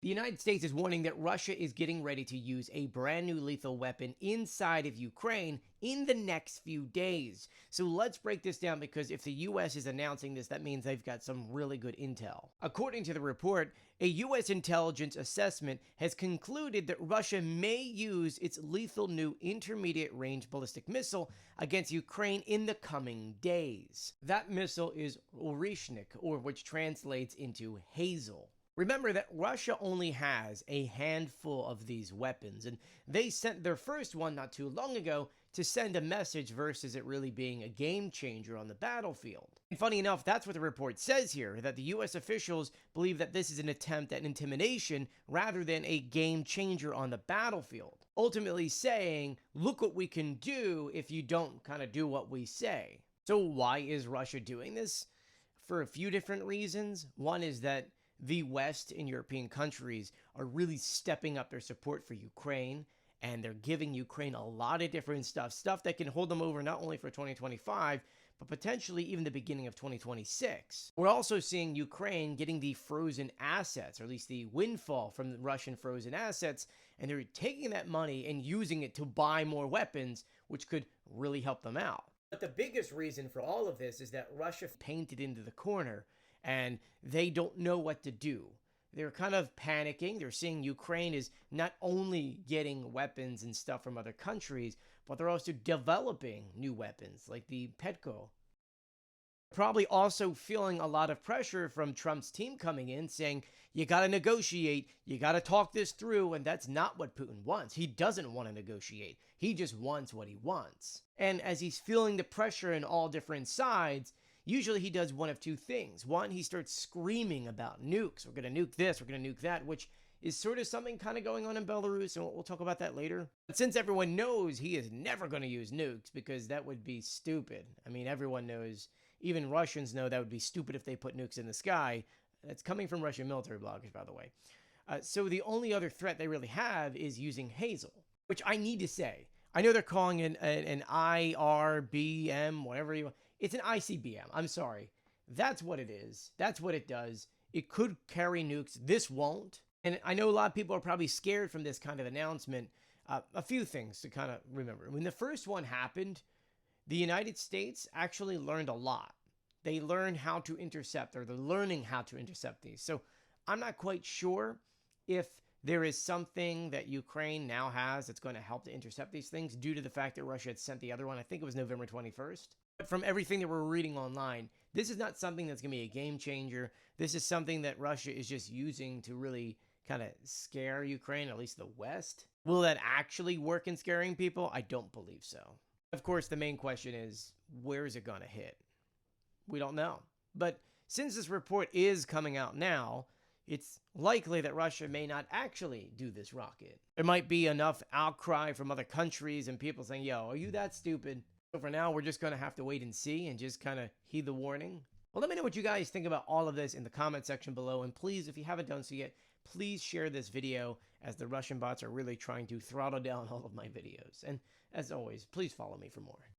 The United States is warning that Russia is getting ready to use a brand new lethal weapon inside of Ukraine in the next few days. So let's break this down, because if the US is announcing this, that means they've got some really good intel. According to the report, a US intelligence assessment has concluded that Russia may use its lethal new intermediate range ballistic missile against Ukraine in the coming days. That missile is Orishnik, or which translates into hazel. Remember that Russia only has a handful of these weapons, and they sent their first one not too long ago to send a message versus it really being a game changer on the battlefield. And funny enough, that's what the report says here, that the US officials believe that this is an attempt at intimidation rather than a game changer on the battlefield. Ultimately saying, look what we can do if you don't kind of do what we say. So why is Russia doing this? For a few different reasons. One is that the West and European countries are really stepping up their support for Ukraine, and they're giving Ukraine a lot of different stuff that can hold them over not only for 2025, but potentially even the beginning of 2026. We're also seeing Ukraine getting the frozen assets, or at least the windfall from the Russian frozen assets, and they're taking that money and using it to buy more weapons, which could really help them out. But the biggest reason for all of this is that Russia painted into the corner, and they don't know what to do. They're kind of panicking. They're seeing Ukraine is not only getting weapons and stuff from other countries, but they're also developing new weapons like the Petko. Probably also feeling a lot of pressure from Trump's team coming in saying, you got to negotiate, you got to talk this through, and that's not what Putin wants. He doesn't want to negotiate. He just wants what he wants. And as he's feeling the pressure in all different sides, usually he does one of two things. One, he starts screaming about nukes. We're going to nuke this, we're going to nuke that, which is sort of something kind of going on in Belarus, and we'll talk about that later. But since everyone knows he is never going to use nukes, because that would be stupid. I mean, everyone knows, even Russians know that would be stupid if they put nukes in the sky. That's coming from Russian military bloggers, by the way. So the only other threat they really have is using Hazel, which I need to say, I know they're calling it an IRBM, whatever you want. It's an ICBM. I'm sorry. That's what it is. That's what it does. It could carry nukes. This won't. And I know a lot of people are probably scared from this kind of announcement. A few things to kind of remember. When the first one happened, the United States actually learned a lot. They learned how to intercept, or they're learning how to intercept these. So I'm not quite sure if there is something that Ukraine now has that's going to help to intercept these things due to the fact that Russia had sent the other one. I think it was November 21st. But from everything that we're reading online, this is not something that's going to be a game changer. This is something that Russia is just using to really kind of scare Ukraine, at least the West. Will that actually work in scaring people? I don't believe so. Of course, the main question is, where is it going to hit? We don't know. But since this report is coming out now, it's likely that Russia may not actually do this rocket. There might be enough outcry from other countries and people saying, yo, are you that stupid? So for now, we're just going to have to wait and see and just kind of heed the warning. Well, let me know what you guys think about all of this in the comment section below. And please, if you haven't done so yet, please share this video, as the Russian bots are really trying to throttle down all of my videos. And as always, please follow me for more.